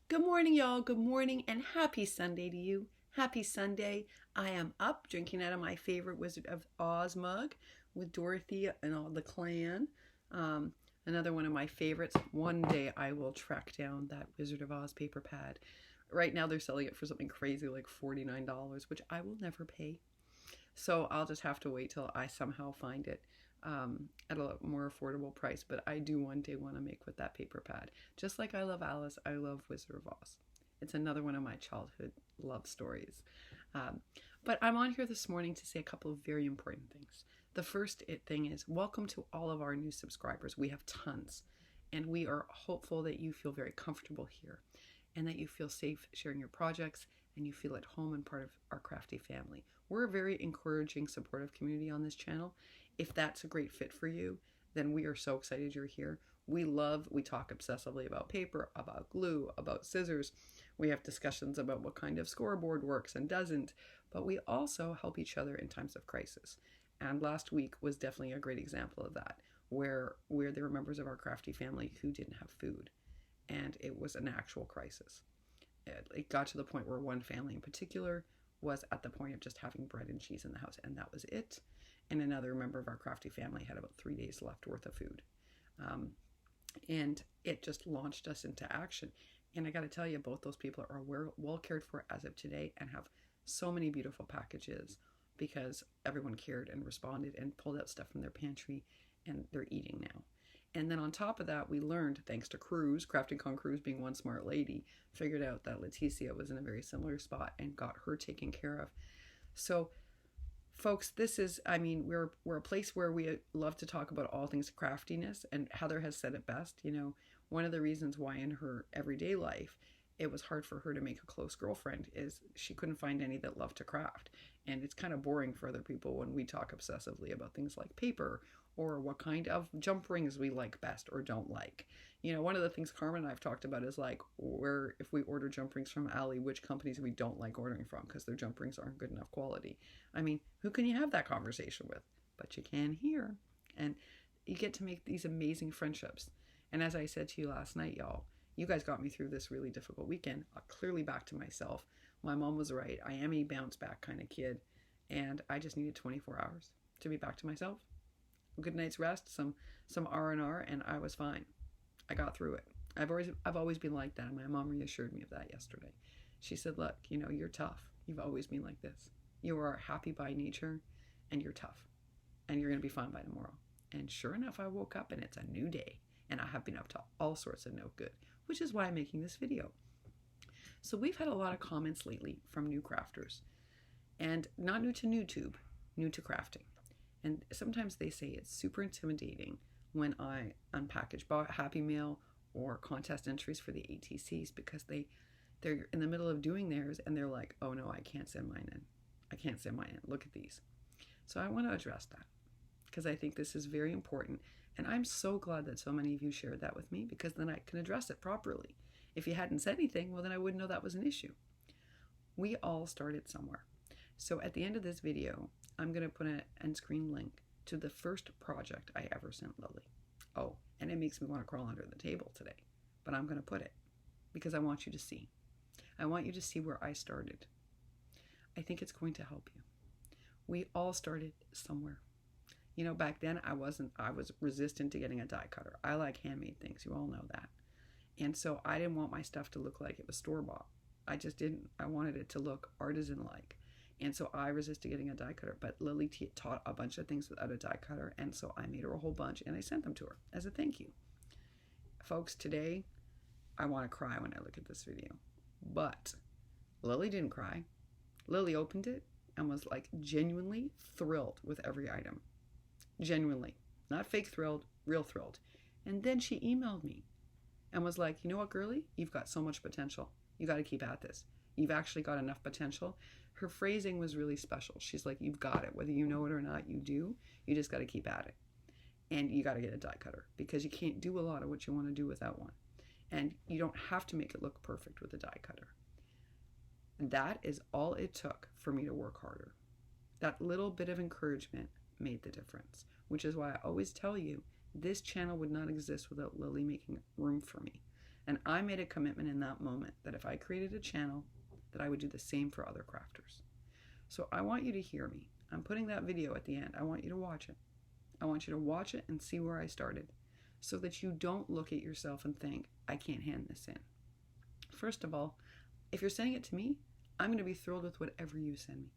Good morning, y'all. Good morning and happy Sunday to you. Happy Sunday. I am up drinking out of my favorite Wizard of Oz mug with Dorothy and all the clan. Another one of my favorites. One day I will track down that Wizard of Oz paper pad. Right now they're selling it for something crazy like $49, which I will never pay. So I'll just have to wait till I somehow find it at a more affordable price. But I do one day want to make with that paper pad. Just like I love Alice, I love Wizard of Oz. It's another one of my childhood love stories. But I'm on here this morning to say a couple of very important things. The first thing is welcome to all of our new subscribers. We have tons. And we are hopeful that you feel very comfortable here and that you feel safe sharing your projects and you feel at home and part of our crafty family. We're a very encouraging, supportive community on this channel. If that's a great fit for you, then we are so excited you're here. We talk obsessively about paper, about glue, about scissors. We have discussions about what kind of scoreboard works and doesn't, but we also help each other in times of crisis. And last week was definitely a great example of that, where there were members of our crafty family who didn't have food, and it was an actual crisis. It got to the point where one family in particular was at the point of just having bread and cheese in the house, and that was it. And another member of our crafty family had about 3 days left worth of food. And it just launched us into action. And I got to tell you, both those people are well cared for as of today and have so many beautiful packages because everyone cared and responded and pulled out stuff from their pantry, and they're eating now. And then on top of that, we learned, thanks to Cruz, Crafting Con Cruz being one smart lady, figured out that Leticia was in a very similar spot and got her taken care of. So, folks, this is, we're a place where we love to talk about all things craftiness, and Heather has said it best. You know, one of the reasons why in her everyday life it was hard for her to make a close girlfriend is she couldn't find any that loved to craft. And it's kind of boring for other people when we talk obsessively about things like paper or what kind of jump rings we like best or don't like. You know, one of the things Carmen and I've talked about is like if we order jump rings from Ali, which companies we don't like ordering from because their jump rings aren't good enough quality. I mean, who can you have that conversation with? But you can here. And you get to make these amazing friendships. And as I said to you last night, y'all, you guys got me through this really difficult weekend. Clearly back to myself. My mom was right. I am a bounce back kind of kid. And I just needed 24 hours to be back to myself. A good night's rest, some R&R, and I was fine. I got through it. I've always been like that. My mom reassured me of that yesterday. She said, look, you know, you're tough. You've always been like this. You are happy by nature, and you're tough. And you're going to be fine by tomorrow. And sure enough, I woke up, and it's a new day. And I have been up to all sorts of no good, which is why I'm making this video. So we've had a lot of comments lately from new crafters. And not new to YouTube, new to crafting. And sometimes they say it's super intimidating when I unpackage Happy Mail or contest entries for the ATCs because they're in the middle of doing theirs and they're like, oh no, I can't send mine in. I can't send mine in. Look at these. So I want to address that because I think this is very important. And I'm so glad that so many of you shared that with me because then I can address it properly. If you hadn't said anything, well, then I wouldn't know that was an issue. We all started somewhere. So at the end of this video, I'm going to put an end screen link to the first project I ever sent Lily. Oh, and it makes me want to crawl under the table today, but I'm going to put it because I want you to see. I want you to see where I started. I think it's going to help you. We all started somewhere. You know, back then I was resistant to getting a die cutter. I like handmade things. You all know that. And so I didn't want my stuff to look like it was store-bought. I just didn't. I wanted it to look artisan-like. And so I resisted getting a die cutter, but Lily taught a bunch of things without a die cutter, and so I made her a whole bunch, and I sent them to her as a thank you. Folks, today, I want to cry when I look at this video, but Lily didn't cry. Lily opened it and was like genuinely thrilled with every item. Genuinely. Not fake thrilled, real thrilled. And then she emailed me and was like, you know what, girlie? You've got so much potential. You got to keep at this. You've actually got enough potential. Her phrasing was really special. She's like, you've got it. Whether you know it or not, you do. You just got to keep at it. And you got to get a die cutter because you can't do a lot of what you want to do without one. And you don't have to make it look perfect with a die cutter. That is all it took for me to work harder. That little bit of encouragement made the difference, which is why I always tell you this channel would not exist without Lily making room for me. And I made a commitment in that moment that if I created a channel, that I would do the same for other crafters. So I want you to hear me. I'm putting that video at the end. I want you to watch it. I want you to watch it and see where I started so that you don't look at yourself and think, I can't hand this in. First of all, if you're sending it to me, I'm going to be thrilled with whatever you send me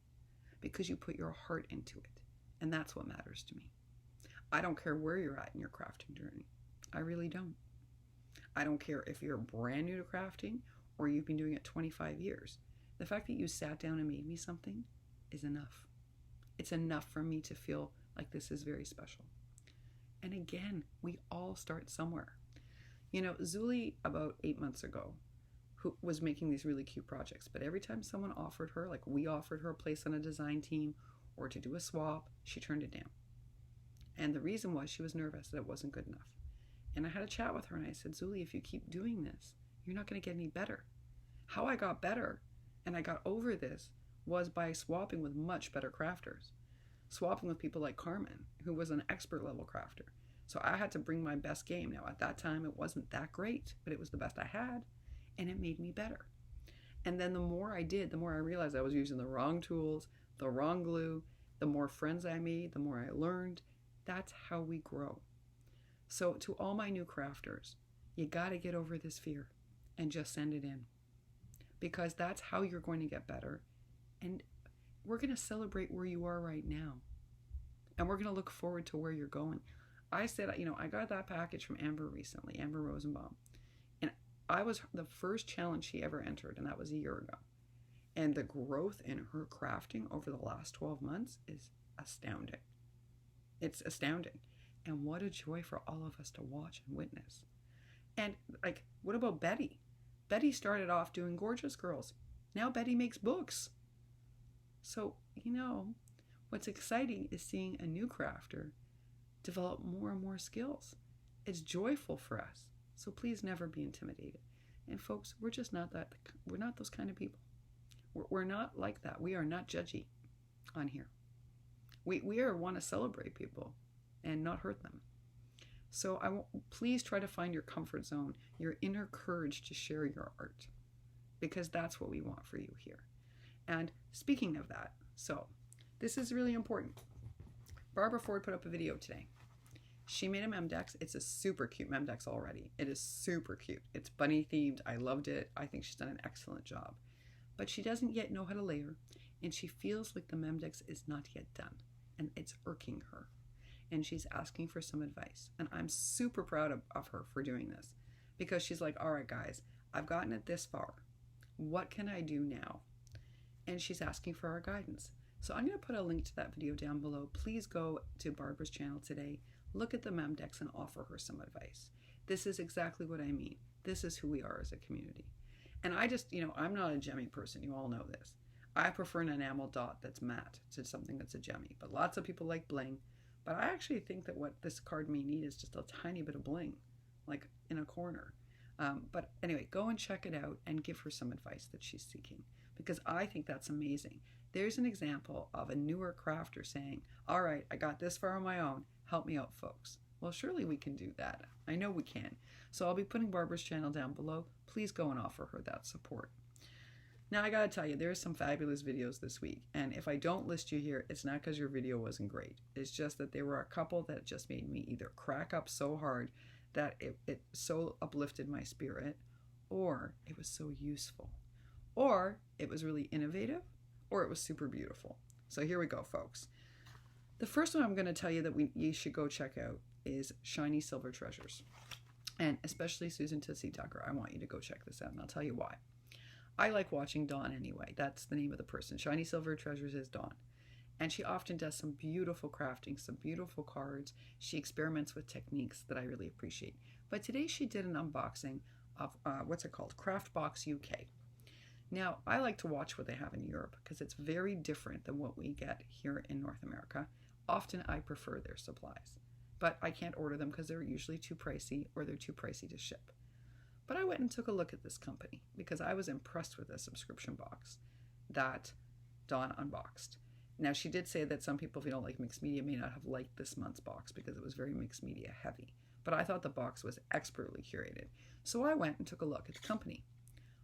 because you put your heart into it. And that's what matters to me. I don't care where you're at in your crafting journey. I really don't. I don't care if you're brand new to crafting or you've been doing it 25 years. The fact that you sat down and made me something is enough. It's enough for me to feel like this is very special. And again, we all start somewhere. You know, Zuli, about 8 months ago, who was making these really cute projects, but every time someone offered her, like we offered her a place on a design team or to do a swap, she turned it down. And the reason was she was nervous that it wasn't good enough. And I had a chat with her and I said, Zuli, if you keep doing this, you're not going to get any better. How I got better and I got over this was by swapping with much better crafters. Swapping with people like Carmen, who was an expert level crafter. So I had to bring my best game. Now at that time, it wasn't that great, but it was the best I had, and it made me better. And then the more I did, the more I realized I was using the wrong tools, the wrong glue. The more friends I made, the more I learned. That's how we grow. So to all my new crafters, you got to get over this fear and just send it in, because that's how you're going to get better. And we're going to celebrate where you are right now. And we're going to look forward to where you're going. I said, you know, I got that package from Amber recently, Amber Rosenbaum. And I was the first challenge she ever entered, and that was a year ago. And the growth in her crafting over the last 12 months is astounding. It's astounding. And what a joy for all of us to watch and witness. And like, what about Betty? Betty started off doing Gorgeous Girls. Now Betty makes books. So, you know, what's exciting is seeing a new crafter develop more and more skills. It's joyful for us. So please never be intimidated. And folks, we're just not that, we're not those kind of people. We're not like that. We are not judgy on here. We want to celebrate people and not hurt them. So please try to find your comfort zone, your inner courage to share your art, because that's what we want for you here. And speaking of that, so this is really important. Barbara Forde put up a video today. She made a Memdex. It's a super cute Memdex already. It is super cute. It's bunny themed. I loved it. I think she's done an excellent job. But she doesn't yet know how to layer, and she feels like the Memdex is not yet done, and it's irking her. And she's asking for some advice. And I'm super proud of her for doing this, because she's like, all right, guys, I've gotten it this far. What can I do now? And she's asking for our guidance. So I'm going to put a link to that video down below. Please go to Barbara's channel today, look at the Memdex, and offer her some advice. This is exactly what I mean. This is who we are as a community. And I just, you know, I'm not a gemmy person. You all know this. I prefer an enamel dot that's matte to something that's a gemmy. But lots of people like bling. But I actually think that what this card may need is just a tiny bit of bling, like in a corner. But anyway, go and check it out and give her some advice that she's seeking, because I think that's amazing. There's an example of a newer crafter saying, all right, I got this far on my own. Help me out, folks. Well, surely we can do that. I know we can. So I'll be putting Barbara's channel down below. Please go and offer her that support. Now, I gotta tell you, there's some fabulous videos this week. And if I don't list you here, it's not because your video wasn't great. It's just that there were a couple that just made me either crack up so hard that it so uplifted my spirit, or it was so useful, or it was really innovative, or it was super beautiful. So here we go, folks. The first one I'm going to tell you that you should go check out is Shiny Silver Treasures. And especially Susan Tootsie Tucker, I want you to go check this out, and I'll tell you why. I like watching Dawn anyway. That's the name of the person. Shiny Silver Treasures is Dawn. And she often does some beautiful crafting, some beautiful cards. She experiments with techniques that I really appreciate. But today she did an unboxing of, what's it called? Craftbox UK. Now, I like to watch what they have in Europe because it's very different than what we get here in North America. Often I prefer their supplies, but I can't order them because they're usually too pricey or they're too pricey to ship. But I went and took a look at this company because I was impressed with the subscription box that Dawn unboxed. Now, she did say that some people, if you don't like mixed media, may not have liked this month's box because it was very mixed media heavy. But I thought the box was expertly curated. So I went and took a look at the company.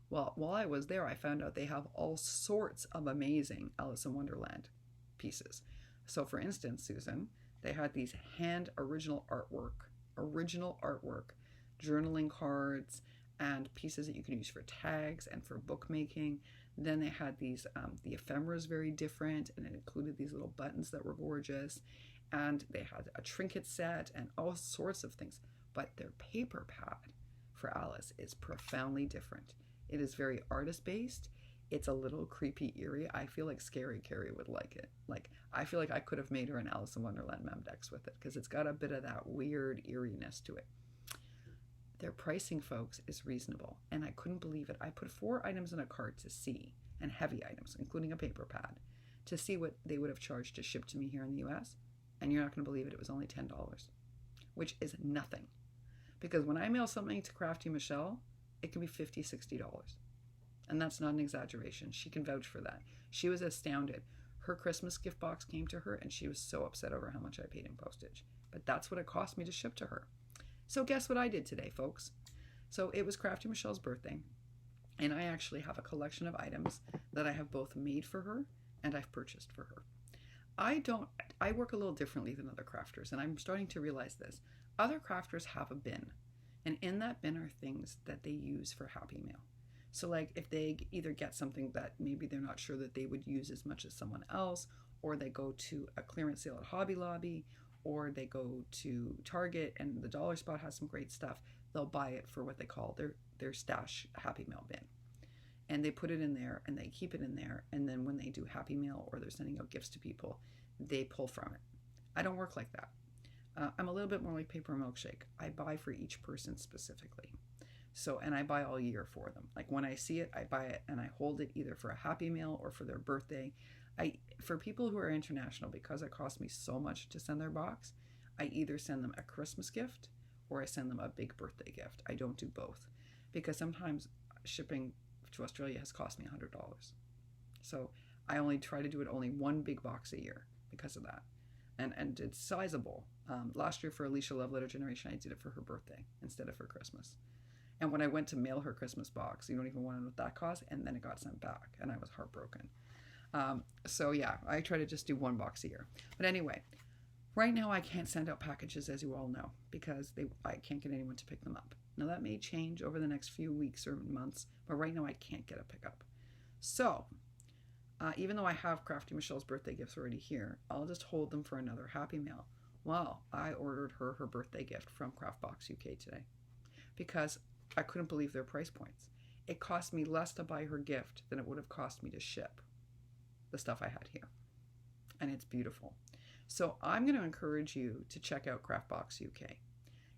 Well, while I was there, I found out they have all sorts of amazing Alice in Wonderland pieces. So for instance, Susan, they had these original artwork, journaling cards, and pieces that you can use for tags and for bookmaking. Then they had these, the ephemera is very different, and it included these little buttons that were gorgeous. And they had a trinket set and all sorts of things. But their paper pad for Alice is profoundly different. It is very artist-based. It's a little creepy, eerie. I feel like Scary Carrie would like it. Like, I feel like I could have made her an Alice in Wonderland Memdex with it because it's got a bit of that weird eeriness to it. Their pricing, folks, is reasonable, and I couldn't believe it. I put 4 items in a cart to see, and heavy items, including a paper pad, to see what they would have charged to ship to me here in the US, and you're not going to believe it. It was only $10, which is nothing. Because when I mail something to Crafty Michelle, it can be $50, $60. And that's not an exaggeration. She can vouch for that. She was astounded. Her Christmas gift box came to her, and she was so upset over how much I paid in postage. But that's what it cost me to ship to her. So guess what I did today, folks? So it was Crafty Michelle's birthday, and I actually have a collection of items that I have both made for her and I've purchased for her. I work a little differently than other crafters, and I'm starting to realize this. Other crafters have a bin, and in that bin are things that they use for Happy Mail. So like if they either get something that maybe they're not sure that they would use as much as someone else, or they go to a clearance sale at Hobby Lobby, or they go to Target and the dollar spot has some great stuff, they'll buy it for what they call their stash Happy Mail bin. And they put it in there and they keep it in there, and then when they do Happy Mail or they're sending out gifts to people, they pull from it. I don't work like that. I'm a little bit more like Paper Milkshake. I buy for each person specifically. So, and I buy all year for them. Like when I see it, I buy it and I hold it either for a Happy Mail or for their birthday. For people who are international, because it costs me so much to send their box, I either send them a Christmas gift or I send them a big birthday gift. I don't do both because sometimes shipping to Australia has cost me $100. So I only try to do it only one big box a year because of that. And it's sizable. Last year for Alicia Love Letter Generation, I did it for her birthday instead of for Christmas. And when I went to mail her Christmas box, you don't even want to know what that cost, and then it got sent back, and I was heartbroken. So yeah, I try to just do one box a year. But anyway, right now I can't send out packages, as you all know, because I can't get anyone to pick them up. Now that may change over the next few weeks or months, but right now I can't get a pickup. So even though I have Crafty Michelle's birthday gifts already here, I'll just hold them for another Happy Mail. Well, I ordered her birthday gift from Craftbox UK today because I couldn't believe their price points. It cost me less to buy her gift than it would have cost me to ship the stuff I had here. And it's beautiful. So I'm going to encourage you to check out Craftbox UK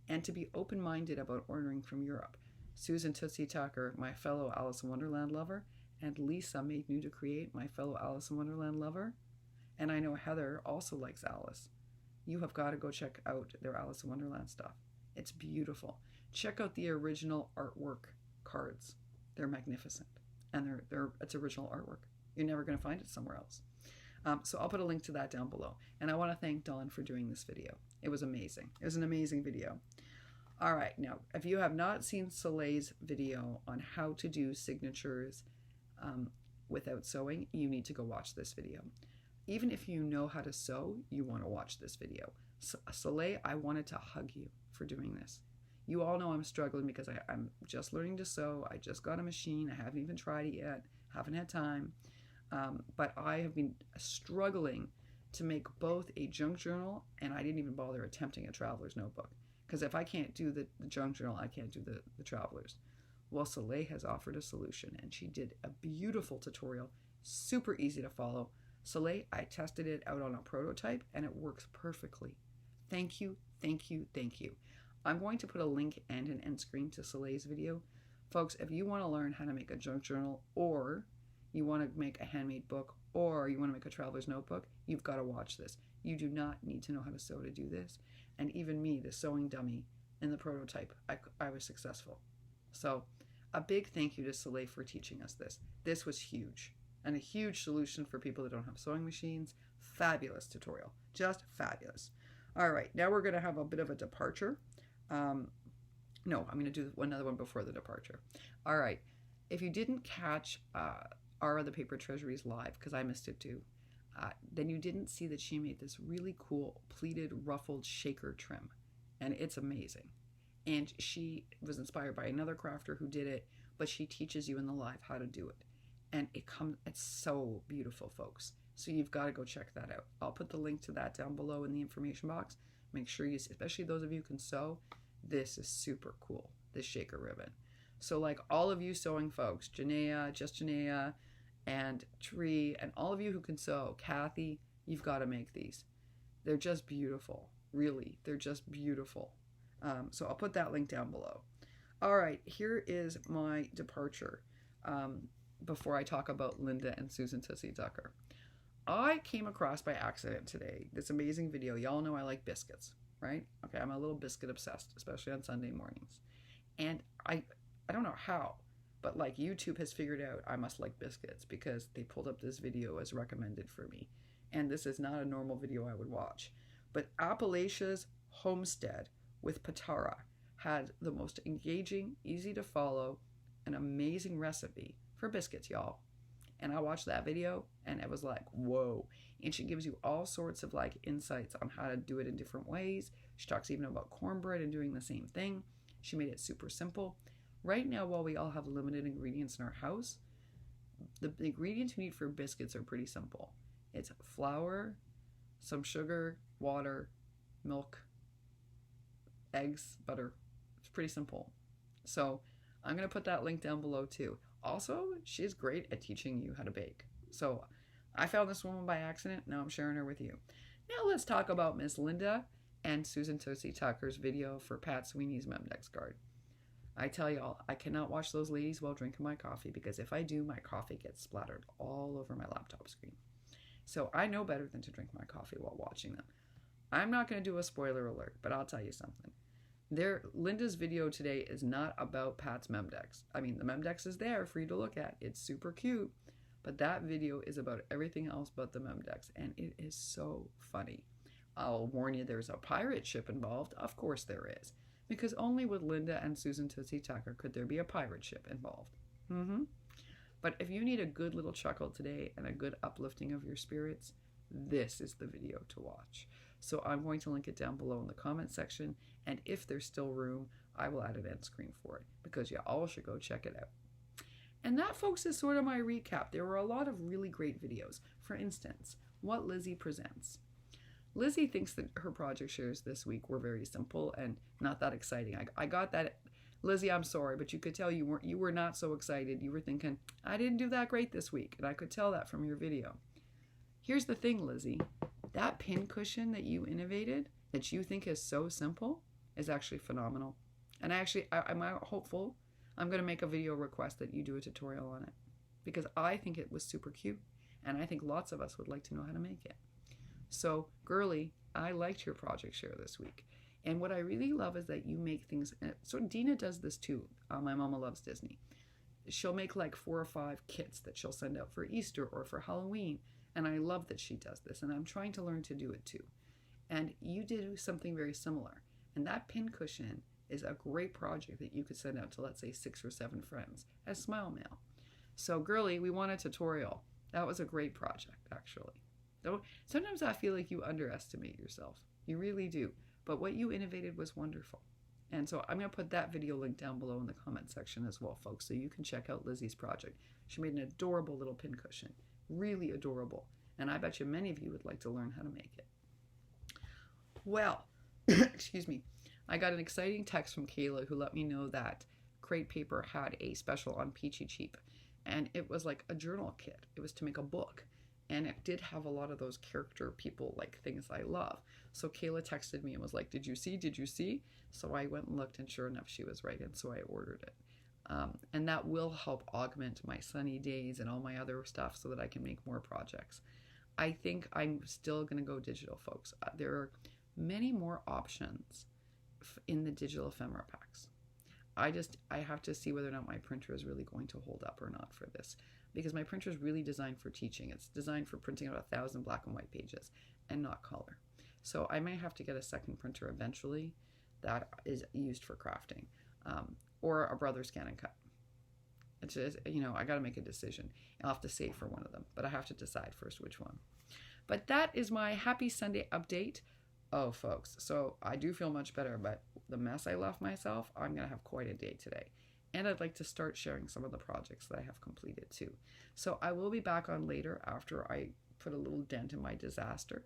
and to be open-minded about ordering from Europe. Susan Tootsie Tucker, my fellow Alice in Wonderland lover, and Lisa Made New to Create, my fellow Alice in Wonderland lover. And I know Heather also likes Alice. You have got to go check out their Alice in Wonderland stuff. It's beautiful. Check out the original artwork cards. They're magnificent. And it's original artwork. You're never going to find it somewhere else. So I'll put a link to that down below. And I want to thank Dawn for doing this video. It was amazing. It was an amazing video. All right. Now, if you have not seen Solae's video on how to do signatures without sewing, you need to go watch this video. Even if you know how to sew, you want to watch this video. Solae, I wanted to hug you for doing this. You all know I'm struggling because I'm just learning to sew. I just got a machine. I haven't even tried it yet. Haven't had time. But I have been struggling to make both a junk journal, and I didn't even bother attempting a traveler's notebook. Because if I can't do the junk journal, I can't do the traveler's. Well, Solae has offered a solution, and she did a beautiful tutorial, super easy to follow. Solae, I tested it out on a prototype, and it works perfectly. Thank you, thank you, thank you. I'm going to put a link and an end screen to Solae's video. Folks, if you want to learn how to make a junk journal, or you want to make a handmade book, or you want to make a traveler's notebook, you've got to watch this. You do not need to know how to sew to do this. And even me, the sewing dummy in the prototype, I was successful. So a big thank you to Solae for teaching us this. This was huge, and a huge solution for people that don't have sewing machines. Fabulous tutorial, just fabulous. All right, now we're going to have a bit of a departure. No, I'm going to do another one before the departure. All right. If you didn't catch our other Papertreasuries live, because I missed it too, then you didn't see that she made this really cool pleated ruffled shaker trim. And it's amazing. And she was inspired by another crafter who did it, but she teaches you in the live how to do it. And it's so beautiful, folks. So you've got to go check that out. I'll put the link to that down below in the information box. Make sure you, especially those of you who can sew, this is super cool, this shaker ribbon. So like all of you sewing folks, Janaea, and Tree, and all of you who can sew, Kathy, you've got to make these. They're just beautiful. Really, they're just beautiful. So I'll put that link down below. All right, here is my departure before I talk about Lynda and Susan Tussie Tucker. I came across by accident today this amazing video. Y'all know I like biscuits, right? Okay, I'm a little biscuit obsessed, especially on Sunday mornings. And I don't know how, but like YouTube has figured out I must like biscuits because they pulled up this video as recommended for me. And this is not a normal video I would watch. But Appalachia's Homestead with Patera had the most engaging, easy to follow, and amazing recipe for biscuits, y'all. And I watched that video and it was like, whoa. And she gives you all sorts of like insights on how to do it in different ways. She talks even about cornbread and doing the same thing. She made it super simple. Right now, while we all have limited ingredients in our house, the ingredients we need for biscuits are pretty simple. It's flour, some sugar, water, milk, eggs, butter. It's pretty simple. So I'm going to put that link down below too. Also, she's great at teaching you how to bake. So I found this woman by accident. Now I'm sharing her with you. Now let's talk about Miss Lynda and Susan Tussie Tucker's video for Pat Sweeney's Memdex card. I tell y'all, I cannot watch those ladies while drinking my coffee because if I do, my coffee gets splattered all over my laptop screen. So I know better than to drink my coffee while watching them. I'm not going to do a spoiler alert, but I'll tell you something. Lynda's video today is not about Pat's Memdex. I mean, the Memdex is there for you to look at. It's super cute. But that video is about everything else but the Memdex. And it is so funny. I'll warn you, there's a pirate ship involved. Of course there is. Because only with Lynda and Susan Tussie Tucker could there be a pirate ship involved. But if you need a good little chuckle today and a good uplifting of your spirits, this is the video to watch. So I'm going to link it down below in the comment section. And if there's still room, I will add an end screen for it because you all should go check it out. And that, folks, is sort of my recap. There were a lot of really great videos. For instance, what Lizzie presents. Lizzie thinks that her project shares this week were very simple and not that exciting. I got that. Lizzie, I'm sorry, but you could tell you were not so excited. You were thinking, I didn't do that great this week. And I could tell that from your video. Here's the thing, Lizzie. That pin cushion that you innovated, that you think is so simple, is actually phenomenal. And I'm hopeful. I'm going to make a video request that you do a tutorial on it because I think it was super cute and I think lots of us would like to know how to make it. So, girly, I liked your project share this week. And what I really love is that you make things, so Dina does this too. My mama loves Disney. She'll make like 4 or 5 kits that she'll send out for Easter or for Halloween. And I love that she does this and I'm trying to learn to do it too. And you did something very similar. And that pin cushion is a great project that you could send out to, let's say, 6 or 7 friends as smile mail. So, girly, we want a tutorial. That was a great project, actually. Sometimes I feel like you underestimate yourself. You really do. But what you innovated was wonderful. And so I'm going to put that video link down below in the comment section as well, folks, so you can check out Lizzie's project. She made an adorable little pin cushion. Really adorable. And I bet you many of you would like to learn how to make it. Well, excuse me. I got an exciting text from Kayla who let me know that Crate Paper had a special on Peachy Cheap. And it was like a journal kit. It was to make a book. And it did have a lot of those character people, like things I love. So Kayla texted me and was like, did you see? Did you see? So I went and looked and sure enough, she was right. And so I ordered it. And that will help augment my sunny days and all my other stuff so that I can make more projects. I think I'm still going to go digital, folks. There are many more options in the digital ephemera packs. I have to see whether or not my printer is really going to hold up or not for this, because my printer is really designed for teaching. It's designed for printing out 1,000 black and white pages and not color. So I may have to get a second printer eventually that is used for crafting. or a brother scan and cut. It's just, I got to make a decision. I'll have to save for one of them, but I have to decide first which one. But that is my Happy Sunday update. Oh, folks, so I do feel much better, but the mess I left myself, I'm going to have quite a day today. And I'd like to start sharing some of the projects that I have completed too. So I will be back on later after I put a little dent in my disaster.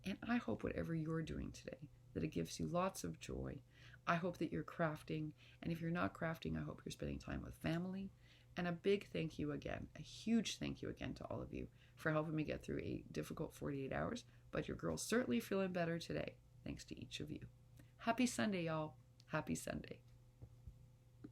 And I hope whatever you're doing today, that it gives you lots of joy. I hope that you're crafting. And if you're not crafting, I hope you're spending time with family. And a big thank you again, a huge thank you again to all of you for helping me get through a difficult 48 hours. But your girl's certainly feeling better today, thanks to each of you. Happy Sunday, y'all. Happy Sunday.